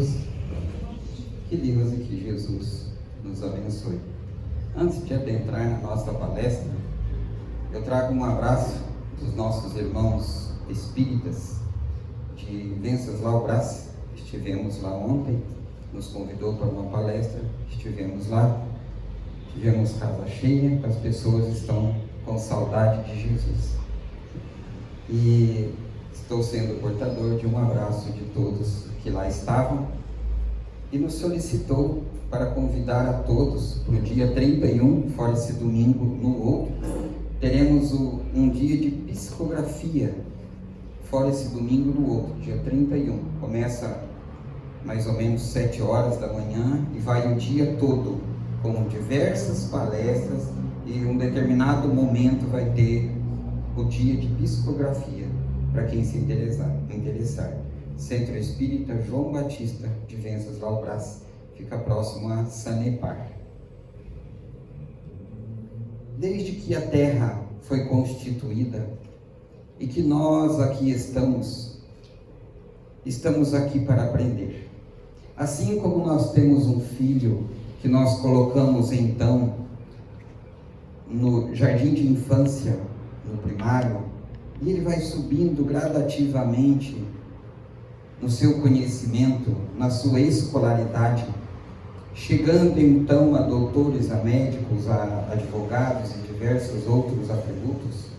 Deus. Que Deus e que Jesus nos abençoe. Antes de adentrar na nossa palestra, eu trago um abraço dos nossos irmãos espíritas de Venceslau Braz. Estivemos lá ontem, nos convidou para uma palestra, estivemos lá, tivemos casa cheia, as pessoas estão com saudade de Jesus. E estou sendo portador de um abraço de todos que lá estavam e nos solicitou para convidar a todos para o dia 31, fora esse domingo no outro, teremos um dia de psicografia, fora esse domingo no outro, dia 31. Começa mais ou menos 7 horas da manhã e vai o dia todo, com diversas palestras, e um determinado momento vai ter o dia de psicografia, para quem se interessar. Centro Espírita João Batista de Venceslau Braz, fica próximo a Sanepar. Desde que a Terra foi constituída e que nós aqui estamos aqui para aprender. Assim como nós temos um filho que nós colocamos então no jardim de infância, no primário, e ele vai subindo gradativamente no seu conhecimento, na sua escolaridade, chegando então a doutores, a médicos, a advogados e diversos outros atributos.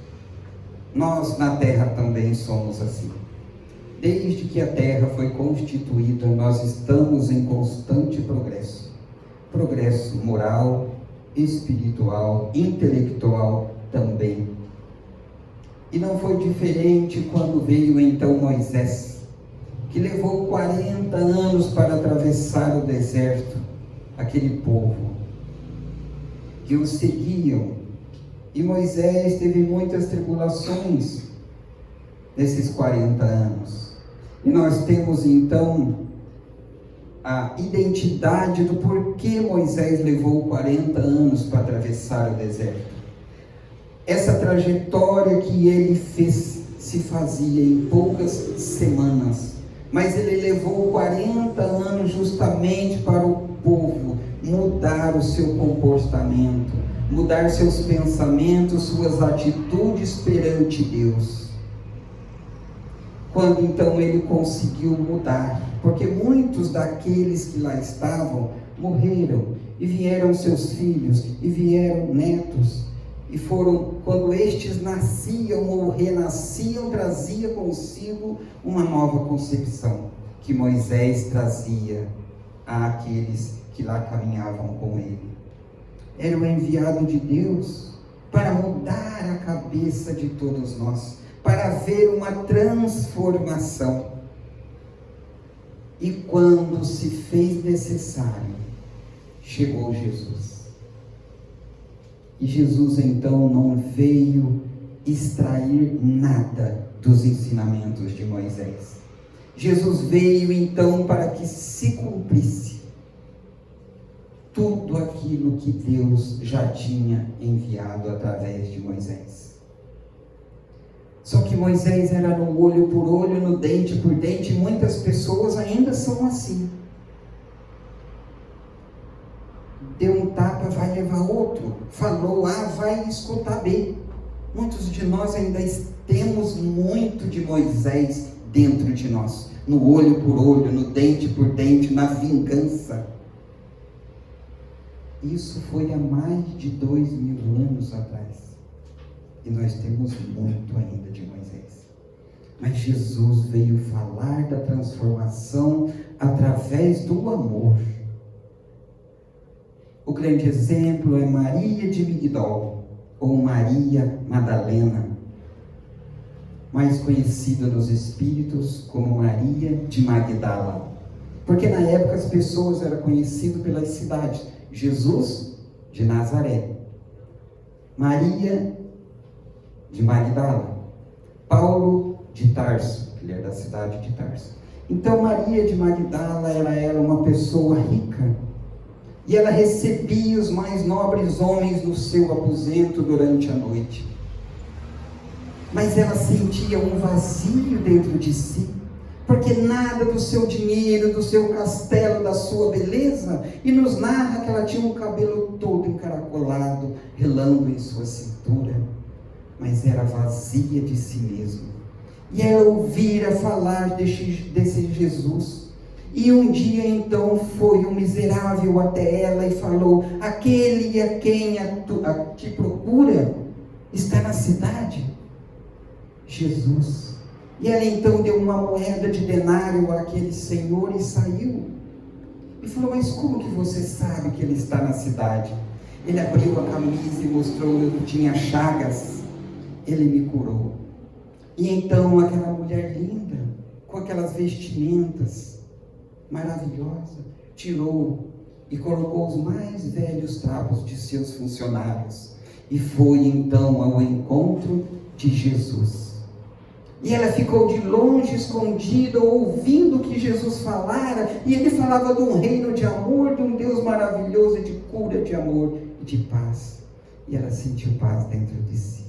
Nós na Terra também somos assim. Desde que a Terra foi constituída, nós estamos em constante progresso. Progresso moral, espiritual, intelectual também. E não foi diferente quando veio então Moisés, que levou 40 anos para atravessar o deserto, aquele povo que o seguiam. E Moisés teve muitas tribulações nesses 40 anos. E nós temos então a identidade do porquê Moisés levou 40 anos para atravessar o deserto. Essa trajetória que ele fez se fazia em poucas semanas, mas ele levou 40 anos justamente para o povo mudar o seu comportamento, mudar seus pensamentos, suas atitudes perante Deus. Quando então ele conseguiu mudar, porque muitos daqueles que lá estavam morreram, e vieram seus filhos, e vieram netos, e foram, quando estes nasciam ou renasciam, trazia consigo uma nova concepção, que Moisés trazia àqueles que lá caminhavam com ele. Era o enviado de Deus para mudar a cabeça de todos nós, para haver uma transformação. E quando se fez necessário, chegou Jesus. E Jesus então não veio extrair nada dos ensinamentos de Moisés. Jesus veio então para que se cumprisse tudo aquilo que Deus já tinha enviado através de Moisés. Só que Moisés era no olho por olho, no dente por dente, e muitas pessoas ainda são assim. Deu um tapa, vai levar outro. Falou A, vai escutar B. Muitos de nós ainda temos muito de Moisés dentro de nós. No olho por olho, no dente por dente, na vingança. Isso foi há mais de 2000 anos atrás. E nós temos muito ainda de Moisés. Mas Jesus veio falar da transformação através do amor. O grande exemplo é Maria de Migdol, ou Maria Madalena, mais conhecida nos espíritos como Maria de Magdala. Porque na época as pessoas eram conhecidas pelas cidades. Jesus de Nazaré, Maria de Magdala, Paulo de Tarso, que ele é da cidade de Tarso. Então Maria de Magdala, ela era uma pessoa rica, e ela recebia os mais nobres homens no seu aposento durante a noite. Mas ela sentia um vazio dentro de si, porque nada do seu dinheiro, do seu castelo, da sua beleza, e nos narra que ela tinha um cabelo todo encaracolado, relando em sua cintura, mas era vazia de si mesma. E ela ouvira falar desse Jesus, e um dia então foi um miserável até ela e falou: aquele a quem te procura está na cidade. Jesus. E ela então deu uma moeda de denário àquele senhor e saiu. E falou: mas como que você sabe que ele está na cidade? Ele abriu a camisa e mostrou que tinha chagas. Ele me curou. E então aquela mulher linda, com aquelas vestimentas maravilhosas, tirou e colocou os mais velhos trapos de seus funcionários. E foi então ao encontro de Jesus. E ela ficou de longe, escondida, ouvindo o que Jesus falara, e ele falava de um reino de amor, de um Deus maravilhoso, de cura, de amor e de paz. E ela sentiu paz dentro de si.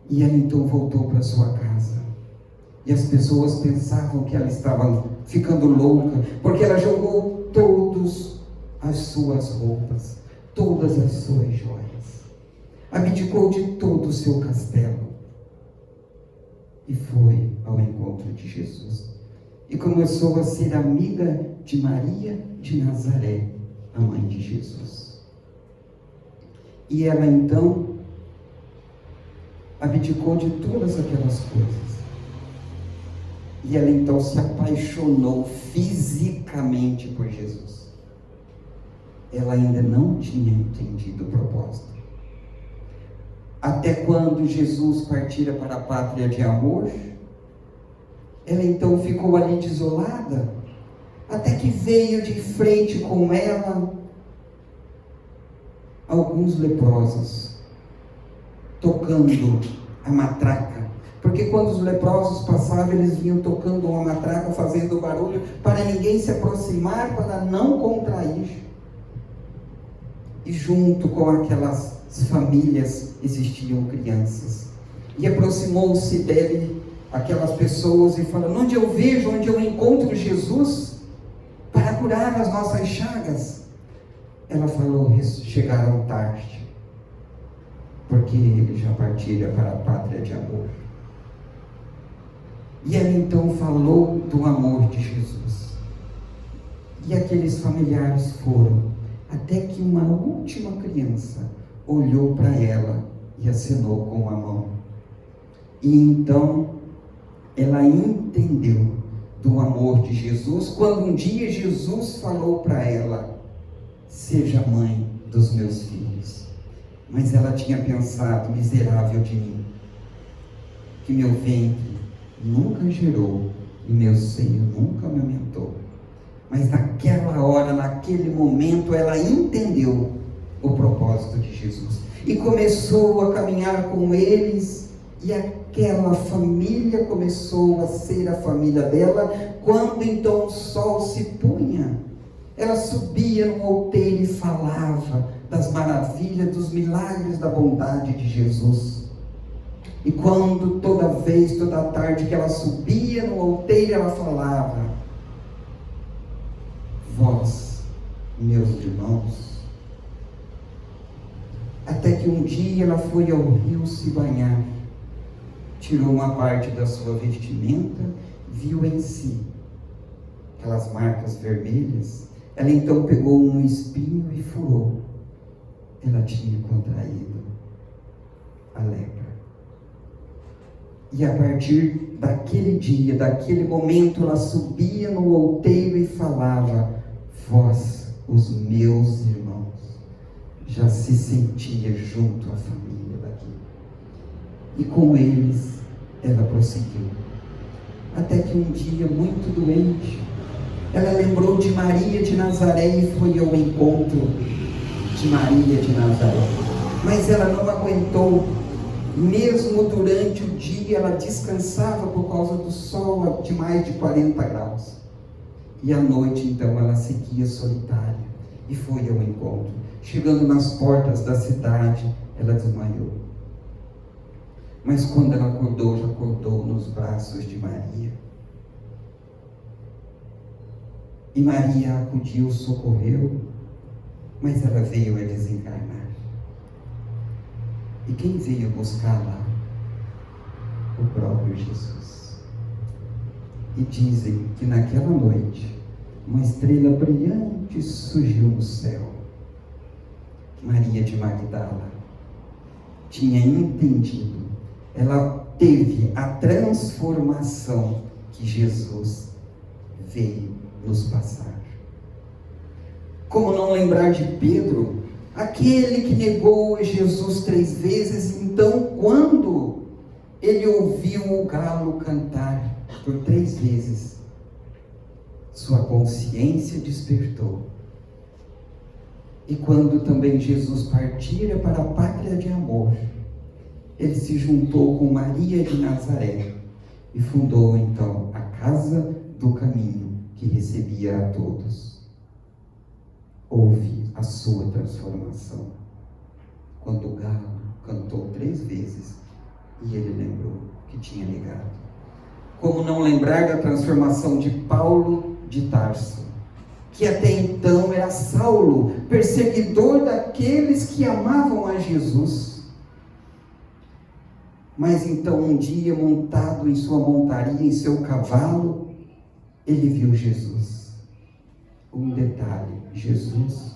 E ela então voltou para sua casa. E as pessoas pensavam que ela estava ficando louca, porque ela jogou todas as suas roupas, todas as suas joias, abdicou de todo o seu castelo e foi ao encontro de Jesus. E começou a ser amiga de Maria de Nazaré, a mãe de Jesus. E ela então abdicou de todas aquelas coisas. E ela então se apaixonou fisicamente por Jesus. Ela ainda não tinha entendido o propósito. Até quando Jesus partira para a pátria de amor, ela então ficou ali desolada, até que veio de frente com ela alguns leprosos, tocando a matraca, porque quando os leprosos passavam, eles vinham tocando uma matraca, fazendo barulho, para ninguém se aproximar, para não contrair. E junto com aquelas famílias existiam crianças. E aproximou-se dele aquelas pessoas e falou: onde eu vejo, onde eu encontro Jesus para curar as nossas chagas? Ela falou: chegaram tarde, porque ele já partira para a pátria de amor. E ela então falou do amor de Jesus. E aqueles familiares foram, até que uma última criança olhou para ela e acenou com a mão. E então ela entendeu do amor de Jesus, quando um dia Jesus falou para ela: seja mãe dos meus filhos. Mas ela tinha pensado: miserável de mim, que meu ventre nunca gerou e meu seio nunca amamentou. Mas naquela hora, naquele momento, ela entendeu o propósito de Jesus e começou a caminhar com eles, e aquela família começou a ser a família dela. Quando então o sol se punha, ela subia no outeiro e falava das maravilhas, dos milagres da bondade de Jesus. E quando toda tarde que ela subia no outeiro, ela falava: vós, meus irmãos. Até que um dia ela foi ao rio se banhar, tirou uma parte da sua vestimenta, viu em si aquelas marcas vermelhas. Ela então pegou um espinho e furou. Ela tinha contraído a lepra. E a partir daquele dia, daquele momento, ela subia no outeiro e falava: vós, os meus irmãos. Já se sentia junto à família daqui. E com eles ela prosseguiu. Até que um dia, muito doente, ela lembrou de Maria de Nazaré e foi ao encontro de Maria de Nazaré. Mas ela não aguentou. Mesmo durante o dia, ela descansava por causa do sol de mais de 40 graus. E à noite, então, ela seguia solitária e foi ao encontro. Chegando nas portas da cidade, ela desmaiou. Mas quando ela acordou, já acordou nos braços de Maria. E Maria acudiu, socorreu, mas ela veio a desencarnar. E quem veio buscá-la? O próprio Jesus. E dizem que naquela noite, uma estrela brilhante surgiu no céu. Maria de Magdala tinha entendido, ela teve a transformação que Jesus veio nos passar. Como não lembrar de Pedro, aquele que negou Jesus 3 vezes, então quando ele ouviu o galo cantar por 3 vezes, sua consciência despertou. E quando também Jesus partira para a pátria de amor, ele se juntou com Maria de Nazaré e fundou então a Casa do Caminho, que recebia a todos. Houve a sua transformação quando o galo cantou 3 vezes e ele lembrou que tinha negado. Como não lembrar da transformação de Paulo de Tarso, que até então era Saulo, perseguidor daqueles que amavam a Jesus. Mas então um dia, montado em sua montaria, em seu cavalo, ele viu Jesus. Um detalhe, Jesus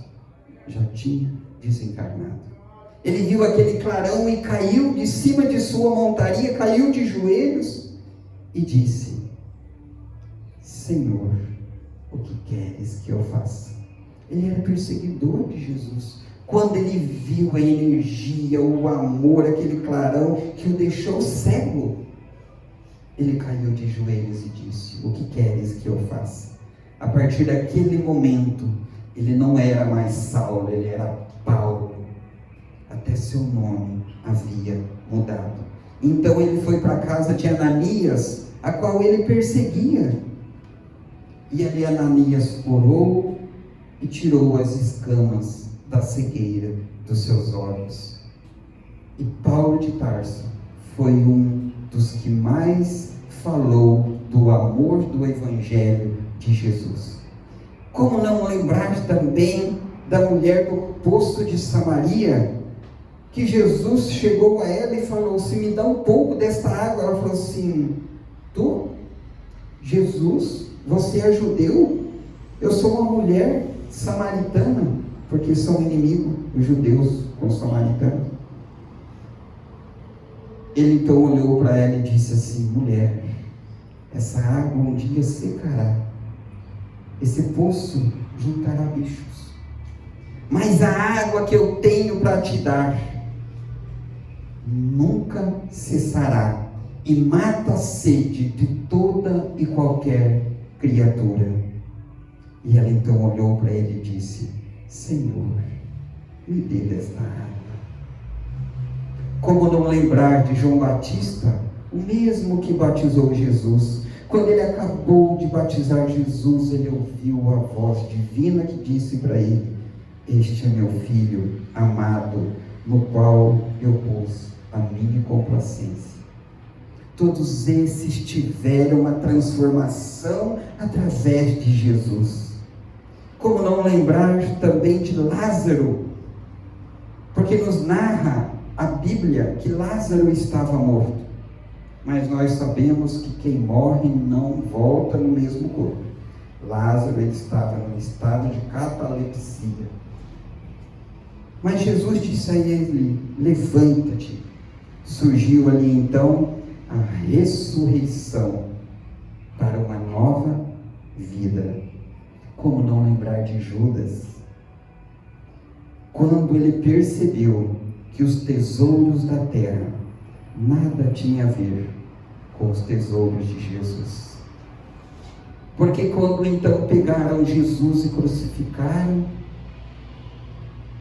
já tinha desencarnado. Ele viu aquele clarão e caiu de cima de sua montaria, caiu de joelhos e disse: Senhor, o que queres que eu faça? Ele era perseguidor de Jesus. Quando ele viu a energia, o amor, aquele clarão que o deixou cego, ele caiu de joelhos e disse: o que queres que eu faça? A partir daquele momento, ele não era mais Saulo, ele era Paulo. Até seu nome havia mudado. Então ele foi para a casa de Ananias, a qual ele perseguia. E ali Ananias orou e tirou as escamas da cegueira dos seus olhos. E Paulo de Tarso foi um dos que mais falou do amor do Evangelho de Jesus. Como não lembrar também da mulher do poço de Samaria, que Jesus chegou a ela e falou: se me dá um pouco desta água. Ela falou assim: tu, Jesus, você é judeu? Eu sou uma mulher samaritana, porque são inimigos os judeus com os samaritanos. Ele então olhou para ela e disse assim: mulher, essa água um dia secará, esse poço juntará bichos, mas a água que eu tenho para te dar nunca cessará e mata a sede de toda e qualquer criatura. E ela então olhou para ele e disse: Senhor, me dê desta água. Como não lembrar de João Batista, o mesmo que batizou Jesus? Quando ele acabou de batizar Jesus, ele ouviu a voz divina que disse para ele: este é meu filho amado, no qual eu pus a minha complacência. Todos esses tiveram uma transformação através de Jesus. Como não lembrar também de Lázaro? Porque nos narra a Bíblia que Lázaro estava morto. Mas nós sabemos que quem morre não volta no mesmo corpo. Lázaro, ele estava num estado de catalepsia. Mas Jesus disse a ele: levanta-te. Surgiu ali então a ressurreição para uma nova vida. Como não lembrar de Judas? Quando ele percebeu que os tesouros da terra nada tinha a ver com os tesouros de Jesus. Porque quando então pegaram Jesus e crucificaram,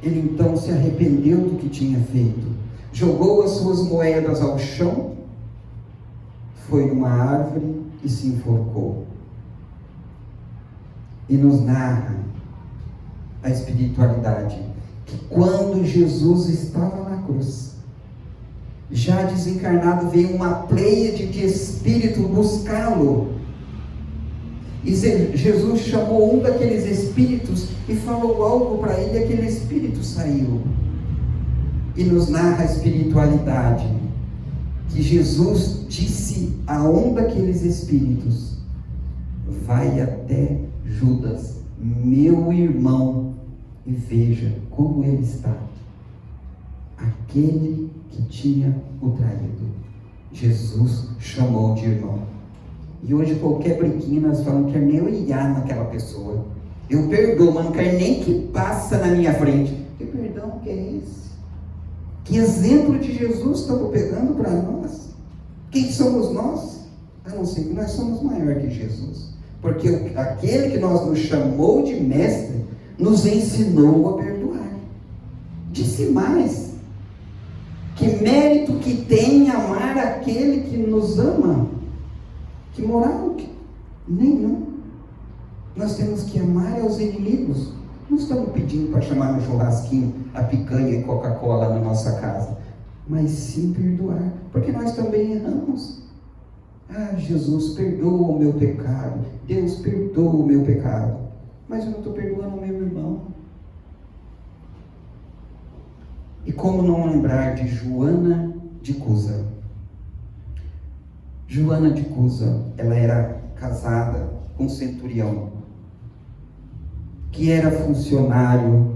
ele então se arrependeu do que tinha feito. Jogou as suas moedas ao chão, foi numa árvore e se enforcou. E nos narra a espiritualidade que quando Jesus estava na cruz, já desencarnado, veio uma pleiade de espírito buscá-lo. E Jesus chamou um daqueles espíritos e falou algo para ele, e aquele espírito saiu. E nos narra a espiritualidade, que Jesus disse a um daqueles espíritos: vai até Judas, meu irmão, e veja como ele está. Aquele que tinha o traído, Jesus chamou de irmão. E hoje qualquer brinquinho nós falamos que nem olhar naquela pessoa. Eu perdoo, mas não quero nem que passa na minha frente. Que perdão que é esse? Que exemplo de Jesus estamos pegando para nós? Quem somos nós? A não ser que nós somos maior que Jesus. Porque aquele que nos chamou de mestre, nos ensinou a perdoar. Disse mais: que mérito que tem amar aquele que nos ama? Que moral? Nenhum. Nós temos que amar aos inimigos. Não estamos pedindo para chamar no churrasquinho a picanha e Coca-Cola na nossa casa, mas sim perdoar, porque nós também erramos. Ah, Jesus, perdoa o meu pecado. Deus, perdoa o meu pecado. Mas eu não estou perdoando o meu irmão. E como não lembrar de Joana de Cusa? Joana de Cusa, ela era casada com um centurião, que era funcionário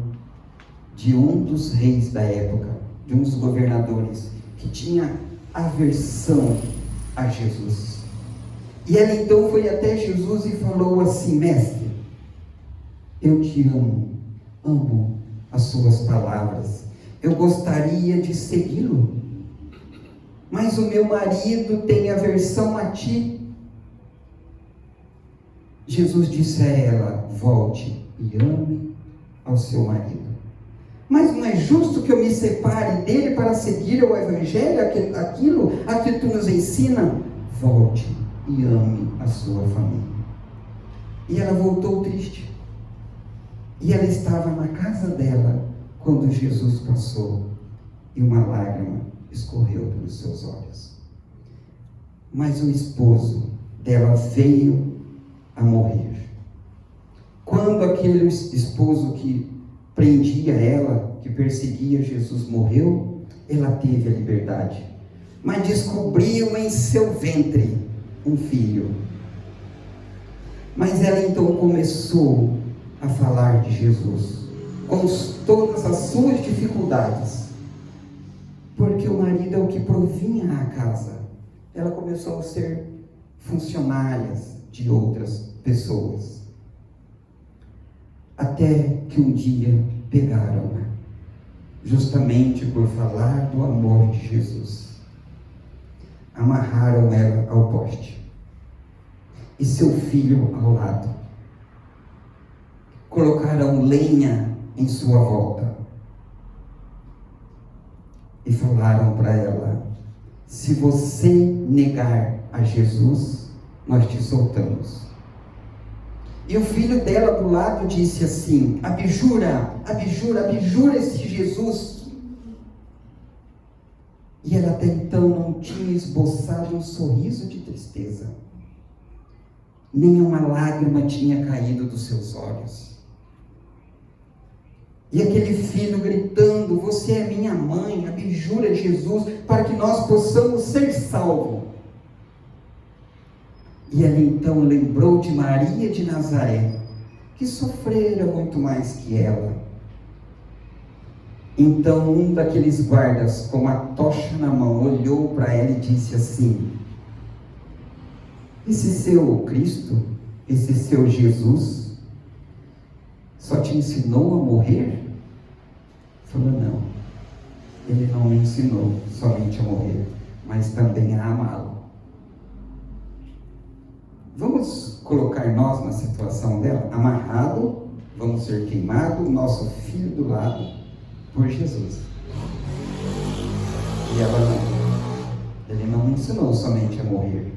de um dos reis da época, de um dos governadores, que tinha aversão a Jesus. E ela então foi até Jesus e falou assim: mestre, eu te amo as suas palavras, eu gostaria de segui-lo, mas o meu marido tem aversão a ti. Jesus disse a ela: volte e ame ao seu marido. Mas não é justo que eu me separe dele para seguir o evangelho, aquilo a que tu nos ensina? Volte e ame a sua família. E ela voltou triste. E ela estava na casa dela quando Jesus passou, e uma lágrima escorreu pelos seus olhos. Mas o esposo dela veio a morrer. Quando aquele esposo que prendia ela, que perseguia Jesus, morreu, ela teve a liberdade, mas descobriu em seu ventre um filho. Mas ela então começou a falar de Jesus, com todas as suas dificuldades, porque o marido é o que provinha a casa. Ela começou a ser funcionárias de outras pessoas, até que um dia pegaram-na, justamente por falar do amor de Jesus. Amarraram ela ao poste e seu filho ao lado, colocaram lenha em sua volta e falaram para ela: se você negar a Jesus, nós te soltamos. E o filho dela do lado disse assim: abjura, abjura, abjura esse Jesus. E ela até então não tinha esboçado um sorriso de tristeza, nenhuma lágrima tinha caído dos seus olhos. E aquele filho gritando: você é minha mãe, abjura Jesus, para que nós possamos ser salvos. E ela então lembrou de Maria de Nazaré, que sofrera muito mais que ela. Então um daqueles guardas, com uma tocha na mão, olhou para ela e disse assim: esse seu Cristo, esse seu Jesus, só te ensinou a morrer? Falou: não, ele não me ensinou somente a morrer, mas também a amá-lo. Vamos colocar nós na situação dela, amarrado, vamos ser queimados, nosso filho do lado, por Jesus. E ela não. Ele não me ensinou somente a morrer,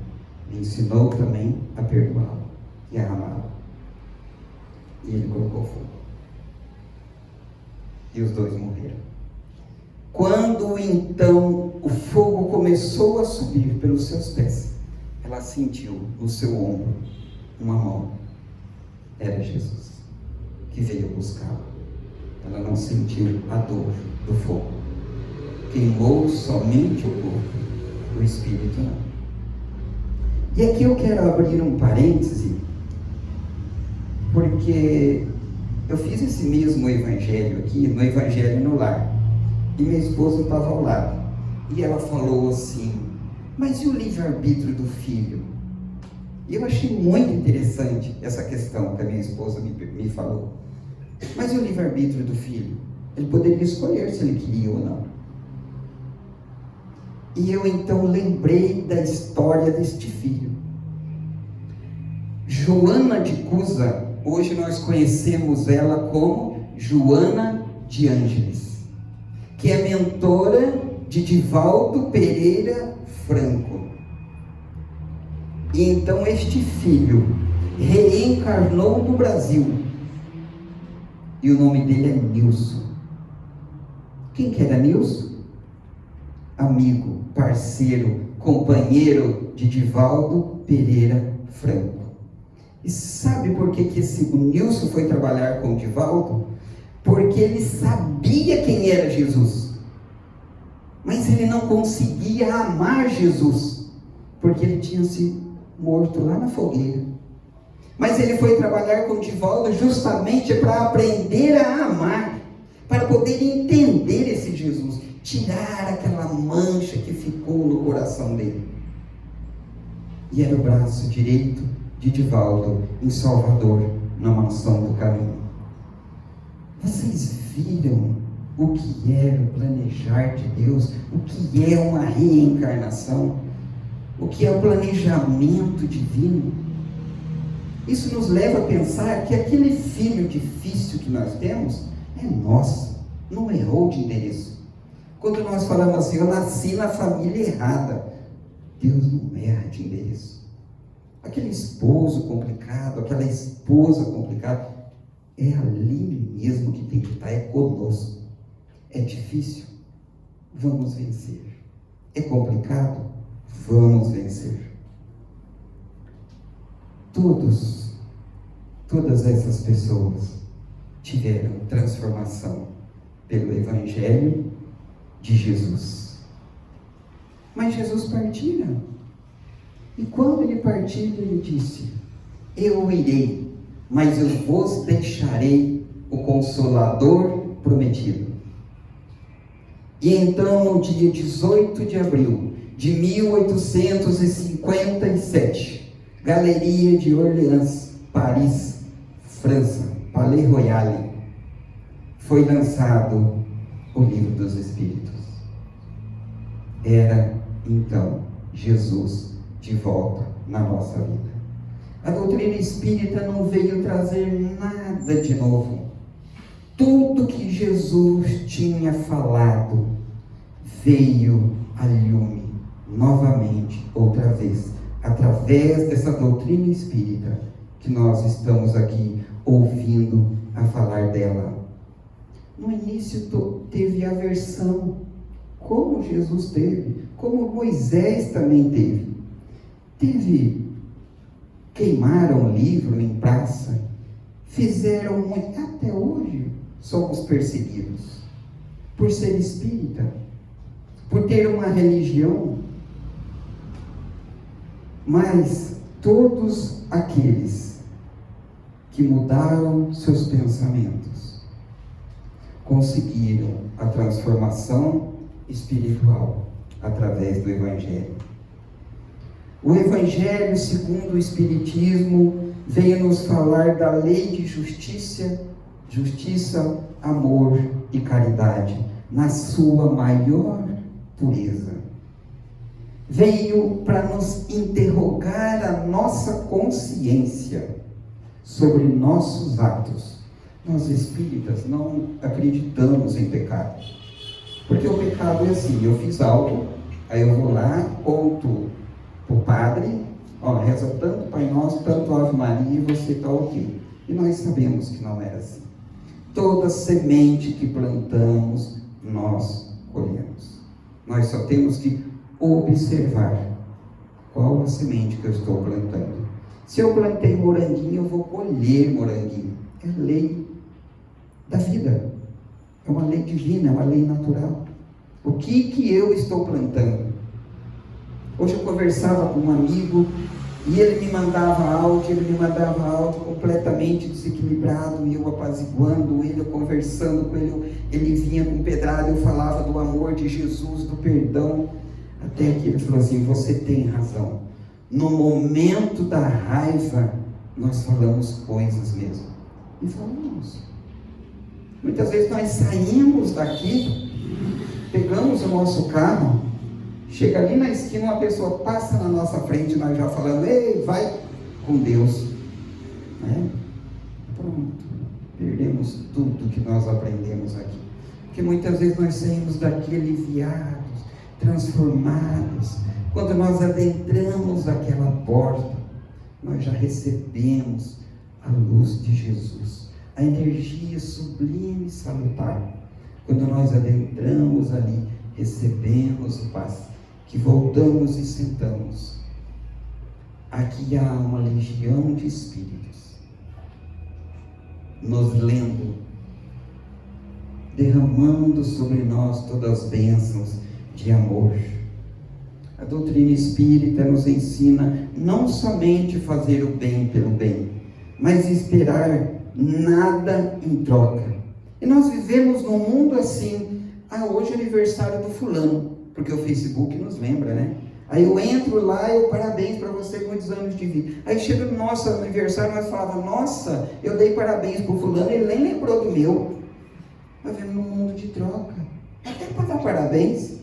me ensinou também a perdoá-lo e a amá-lo. E ele colocou fogo. E os dois morreram. Quando então o fogo começou a subir pelos seus pés, ela sentiu no seu ombro uma mão. Era Jesus que veio buscá-la. Ela não sentiu a dor do fogo. Queimou somente o corpo, o espírito não. E aqui eu quero abrir um parêntese, porque eu fiz esse mesmo evangelho aqui, no Evangelho no Lar, e minha esposa estava ao lado, e ela falou assim: mas e o livre-arbítrio do filho? E eu achei muito interessante essa questão que a minha esposa me falou. Mas e o livre-arbítrio do filho? Ele poderia escolher se ele queria ou não. E eu então lembrei da história deste filho. Joana de Cusa, hoje nós conhecemos ela como Joana de Ângeles, que é mentora de Divaldo Pereira Franco. E então este filho reencarnou no Brasil, e o nome dele é Nilson. Quem que era Nilson? Amigo, parceiro, companheiro de Divaldo Pereira Franco. E sabe por que esse Nilson foi trabalhar com o Divaldo? Porque ele sabia quem era Jesus, mas ele não conseguia amar Jesus, porque ele tinha se morto lá na fogueira. Mas ele foi trabalhar com o Divaldo justamente para aprender a amar, para poder entender esse Jesus, tirar aquela mancha que ficou no coração dele. E era o braço direito de Divaldo em Salvador, na Mansão do Caminho. Vocês viram o que era o planejar de Deus? O que é uma reencarnação? O que é o planejamento divino? Isso nos leva a pensar que aquele filho difícil que nós temos é nosso, não errou de endereço. Quando nós falamos assim, eu nasci na família errada, Deus não erra de endereço. Aquele esposo complicado, aquela esposa complicada, é ali mesmo que tem que estar, é conosco. É difícil? Vamos vencer. É complicado? Vamos vencer. Todas essas pessoas tiveram transformação pelo Evangelho de Jesus. Mas Jesus partira. E quando ele partiu, ele disse: eu irei, mas eu vos deixarei o Consolador prometido. E então, no dia 18 de abril de 1857, Galeria de Orleans, Paris, França, Palais Royal, foi lançado o Livro dos Espíritos. Era então Jesus de volta na nossa vida. A doutrina espírita não veio trazer nada de novo. Tudo que Jesus tinha falado veio a lume novamente, outra vez, através dessa doutrina espírita que nós estamos aqui ouvindo a falar dela. No início teve aversão, como Jesus teve, como Moisés também teve. Queimaram livro em praça, fizeram muito, até hoje somos perseguidos por ser espírita, por ter uma religião. Mas todos aqueles que mudaram seus pensamentos conseguiram a transformação espiritual através do Evangelho. O Evangelho, segundo o Espiritismo, veio nos falar da lei de justiça, amor e caridade, na sua maior pureza. Veio para nos interrogar a nossa consciência sobre nossos atos. Nós espíritas não acreditamos em pecado, porque o pecado é assim: eu fiz algo, aí eu vou lá, conto o padre, reza tanto Pai Nosso, tanto Ave Maria, e você está ok. E nós sabemos que não era assim. Toda semente que plantamos, nós colhemos. Nós só temos que observar qual a semente que eu estou plantando. Se eu plantei moranguinho, eu vou colher moranguinho. É a lei da vida. É uma lei divina, é uma lei natural. O que eu estou plantando? Hoje eu conversava com um amigo e ele me mandava áudio completamente desequilibrado, e eu apaziguando ele, eu conversando com ele vinha com pedrada, eu falava do amor de Jesus, do perdão, até que ele falou assim: você tem razão, no momento da raiva nós falamos coisas mesmo, e falamos. Muitas vezes nós saímos daqui, pegamos o nosso carro, chega ali na esquina, uma pessoa passa na nossa frente, nós já falando: ei, vai com Deus, né? Pronto, perdemos tudo que nós aprendemos aqui, porque muitas vezes nós saímos daqui aliviados, transformados. Quando nós adentramos aquela porta, nós já recebemos a luz de Jesus, a energia sublime e salutar. Quando nós adentramos ali, recebemos paz, que voltamos e sentamos. Aqui há uma legião de espíritos nos lendo, derramando sobre nós todas as bênçãos de amor. A doutrina espírita nos ensina não somente fazer o bem pelo bem, mas esperar nada em troca. E nós vivemos num mundo assim: hoje é aniversário do fulano, porque o Facebook nos lembra, né? Aí eu entro lá, parabéns para você, muitos anos de vida. Aí chega no nosso aniversário, nós falamos: nossa, eu dei parabéns para o fulano, ele nem lembrou do meu. Nós vivemos num mundo de troca, até para dar parabéns.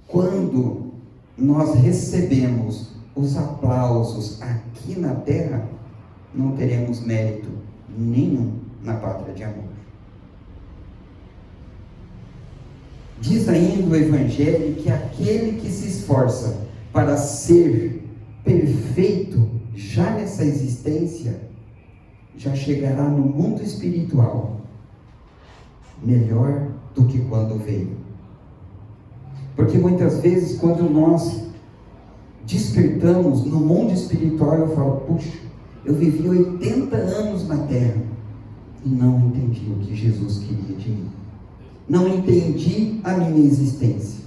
Quando nós recebemos os aplausos aqui na terra, não teremos mérito nenhum na pátria de amor. Diz ainda o Evangelho que aquele que se esforça para ser perfeito já nessa existência, já chegará no mundo espiritual melhor do que quando veio. Porque muitas vezes, quando nós despertamos no mundo espiritual, eu falo: puxa, eu vivi 80 anos na terra e não entendi o que Jesus queria de mim. Não entendi a minha existência.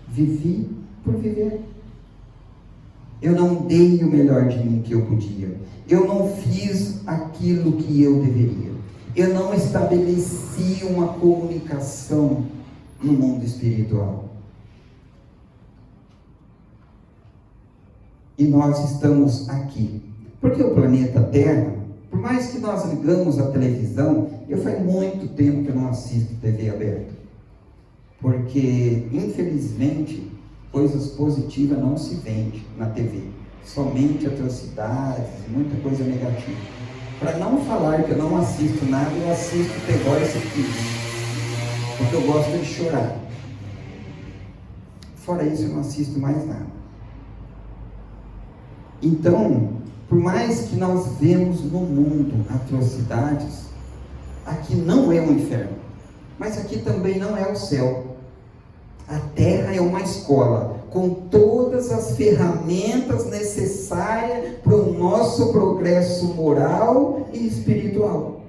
Vivi por viver. Eu não dei o melhor de mim que eu podia. Eu não fiz aquilo que eu deveria. Eu não estabeleci uma comunicação no mundo espiritual. E nós estamos aqui. Porque o planeta Terra, por mais que nós ligamos a televisão, eu faz muito tempo que eu não assisto TV aberta. Porque, infelizmente, coisas positivas não se vende na TV. Somente atrocidades, muita coisa negativa. Para não falar que eu não assisto nada, eu assisto The Voice Kids, porque eu gosto de chorar. Fora isso, eu não assisto mais nada. Então, por mais que nós vemos no mundo atrocidades, aqui não é um inferno, mas aqui também não é o céu. A terra é uma escola, com todas as ferramentas necessárias para o nosso progresso moral e espiritual.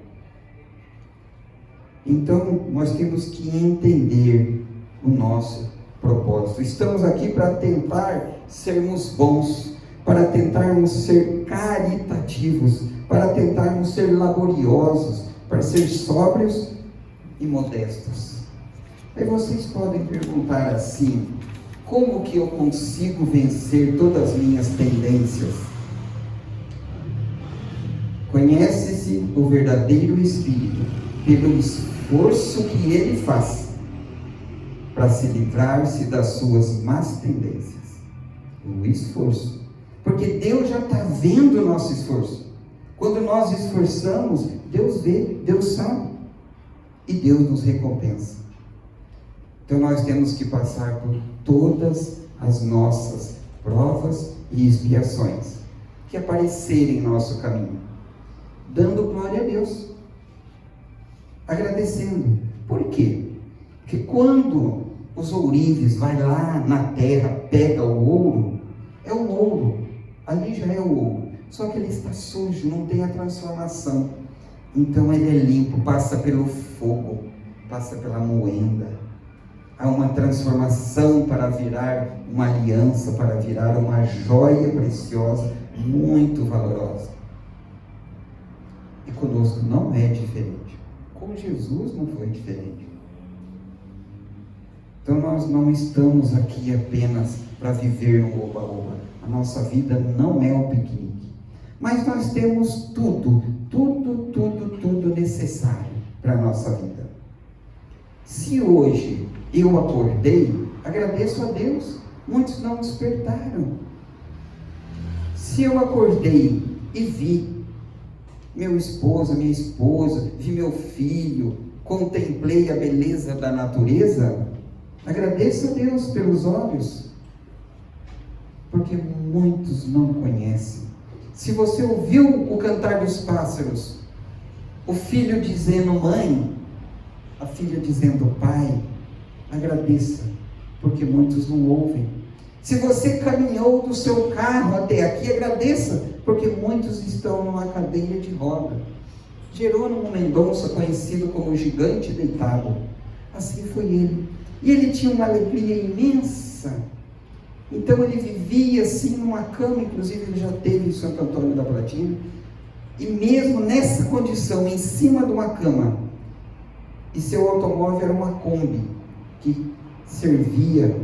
Então, nós temos que entender o nosso propósito. Estamos aqui para tentar sermos bons, para tentarmos ser caritativos, para tentarmos ser laboriosos, para ser sóbrios e modestos. Aí vocês podem perguntar assim: como que eu consigo vencer todas as minhas tendências? Conhece-se o verdadeiro espírito pelo esforço que ele faz para se livrar-se das suas más tendências. O esforço. Porque Deus já está vendo o nosso esforço. Quando nós esforçamos, Deus vê, Deus sabe. E Deus nos recompensa. Então nós temos que passar por todas as nossas provas e expiações que aparecerem em nosso caminho, dando glória a Deus, agradecendo, Por quê? Porque quando os ourives vai lá na terra, pega o ouro, é o ouro, ali já é o ouro, só que ele está sujo, não tem a transformação. Então ele é limpo, passa pelo fogo, passa pela moenda. Há uma transformação para virar uma aliança, para virar uma joia preciosa, muito valorosa. E conosco não é diferente. Com Jesus não foi diferente. Então nós não estamos aqui apenas para viver no oba-oba. A nossa vida não é um piquenique. Mas nós temos tudo necessário para a nossa vida. Se hoje eu acordei, agradeço a Deus. Muitos não despertaram. Se eu acordei e vi meu esposo, minha esposa, vi meu filho, contemplei a beleza da natureza, agradeço a Deus pelos olhos, porque muitos não conhecem. Se você ouviu o cantar dos pássaros, o filho dizendo mãe, a filha dizendo pai, agradeça, porque muitos não ouvem. Se você caminhou do seu carro até aqui, agradeça, porque muitos estão numa cadeira de roda. Jerônimo Mendonça, conhecido como o gigante deitado, assim foi ele. E ele tinha uma alegria imensa. Então ele vivia assim numa cama, inclusive ele já teve em Santo Antônio da Platina, e mesmo nessa condição, em cima de uma cama, e seu automóvel era uma Kombi, que servia,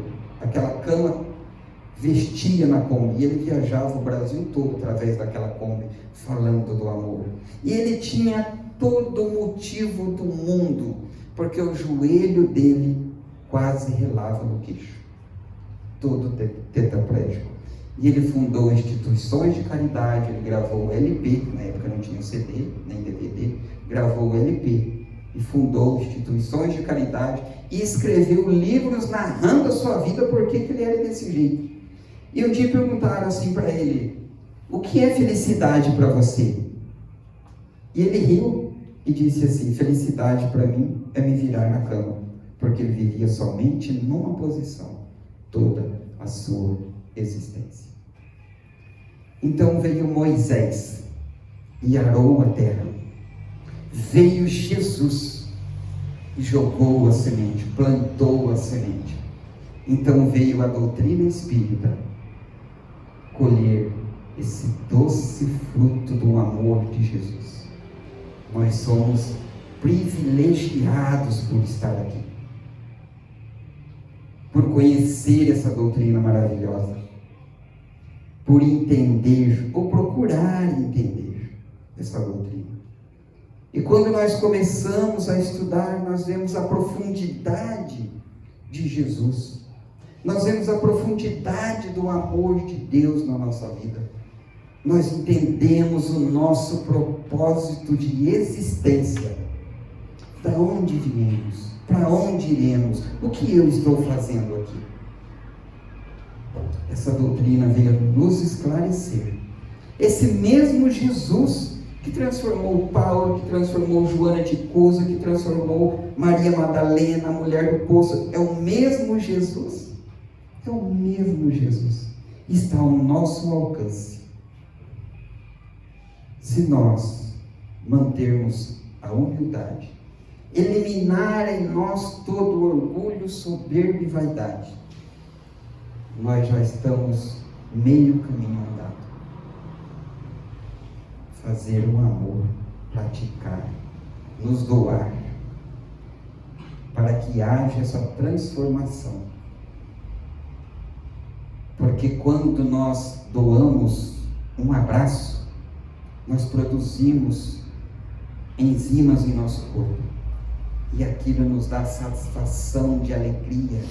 aquela cama vestia na Kombi, e ele viajava o Brasil todo através daquela Kombi, falando do amor. E ele tinha todo o motivo do mundo, porque o joelho dele quase relava no queixo, todo tetraplégico. E ele fundou instituições de caridade, ele gravou o LP, na época não tinha CD, nem DVD, gravou o LP, e fundou instituições de caridade, e escreveu livros narrando a sua vida, porque que ele era desse jeito. E um dia perguntaram assim para ele, o que é felicidade para você? E ele riu e disse assim, felicidade para mim é me virar na cama, porque ele vivia somente numa posição, toda a sua existência. Então veio Moisés e arou a terra. Veio Jesus e jogou a semente, plantou a semente. Então veio a doutrina espírita colher esse doce fruto do amor de Jesus. Nós somos privilegiados por estar aqui, por conhecer essa doutrina maravilhosa, por entender ou procurar entender essa doutrina. E quando nós começamos a estudar, nós vemos a profundidade de Jesus, nós vemos a profundidade do amor de Deus na nossa vida, nós entendemos o nosso propósito de existência, da onde viemos, para onde iremos, o que eu estou fazendo aqui. Essa doutrina veio nos esclarecer. Esse mesmo Jesus que transformou Paulo, que transformou Joana de Cusa, que transformou Maria Madalena, a mulher do poço, é o mesmo Jesus. É o mesmo Jesus. Está ao nosso alcance. Se nós mantermos a humildade, eliminar em nós todo orgulho, soberba e vaidade, nós já estamos meio caminho andado. Fazer o amor, praticar, nos doar, para que haja essa transformação. Porque quando nós doamos um abraço, nós produzimos enzimas em nosso corpo. E aquilo nos dá satisfação de alegria,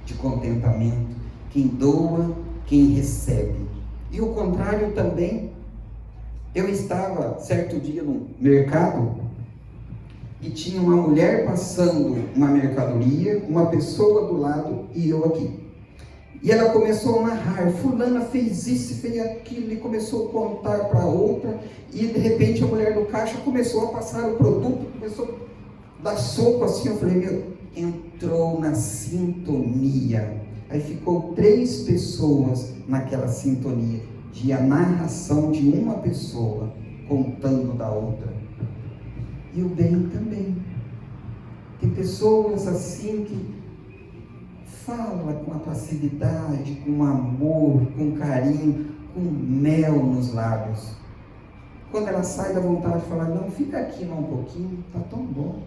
de contentamento. Quem doa, quem recebe. E o contrário também. Eu estava certo dia no mercado e tinha uma mulher passando uma mercadoria, uma pessoa do lado e eu aqui. E ela começou a narrar, fulana fez isso, fez aquilo, e começou a contar para outra, e de repente a mulher do caixa começou a passar o produto, começou dar soco assim, eu falei, meu, entrou na sintonia. Aí ficou 3 pessoas naquela sintonia, de a narração de uma pessoa contando da outra. E o bem também. Tem pessoas assim que fala com a passividade, com amor, com carinho, com mel nos lábios. Quando ela sai da vontade de falar, não, fica aqui mais um pouquinho, está tão bom.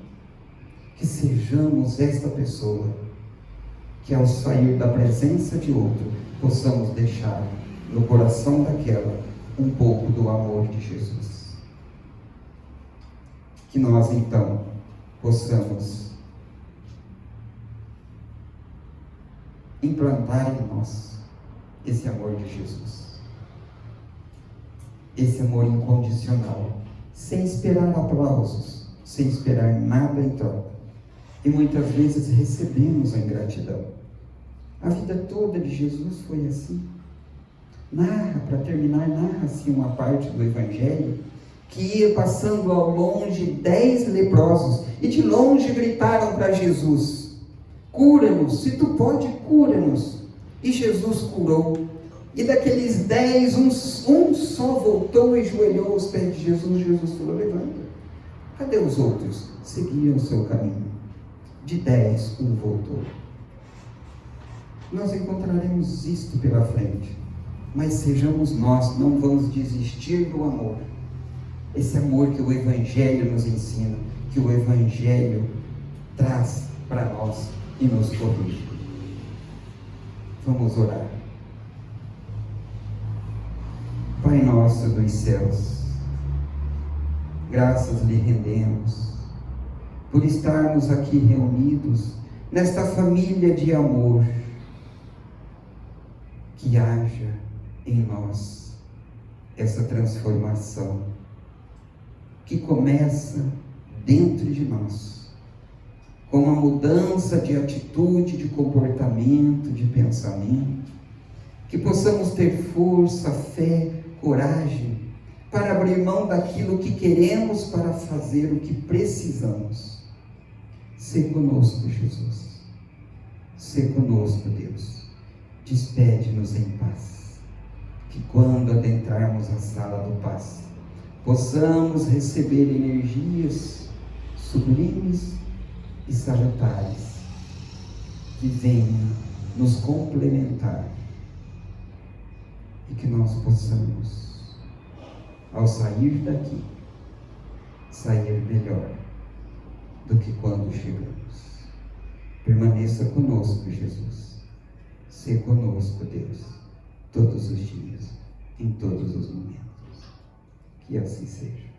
Que sejamos esta pessoa, que ao sair da presença de outro, possamos deixar no coração daquela um pouco do amor de Jesus. Que nós então possamos implantar em nós esse amor de Jesus, esse amor incondicional, sem esperar aplausos, sem esperar nada em troca. E muitas vezes recebemos a ingratidão. A vida toda de Jesus foi assim. Para terminar, narra-se uma parte do Evangelho que ia passando ao longe 10 leprosos e de longe gritaram para Jesus: cura-nos, se tu pode, cura-nos. E Jesus curou. E daqueles 10, um só voltou e ajoelhou aos pés de Jesus. Jesus falou: levanta. Cadê os outros? Seguiam o seu caminho. De 10, um voltou. Nós encontraremos isto pela frente. Mas sejamos nós, não vamos desistir do amor. Esse amor que o Evangelho nos ensina, que o Evangelho traz para nós e nos corrige. Vamos orar. Pai nosso dos céus, graças lhe rendemos por estarmos aqui reunidos nesta família de amor. Que haja em nós essa transformação que começa dentro de nós, com uma mudança de atitude, de comportamento, de pensamento, que possamos ter força, fé, coragem para abrir mão daquilo que queremos para fazer o que precisamos. Sê conosco, Jesus. Sê conosco, Deus. Despede-nos em paz. Que quando adentrarmos a sala do passe, possamos receber energias sublimes e salutares que venham nos complementar e que nós possamos, ao sair daqui, sair melhor do que quando chegamos. Permaneça conosco, Jesus. Sê conosco, Deus, todos os dias, em todos os momentos. Que assim seja.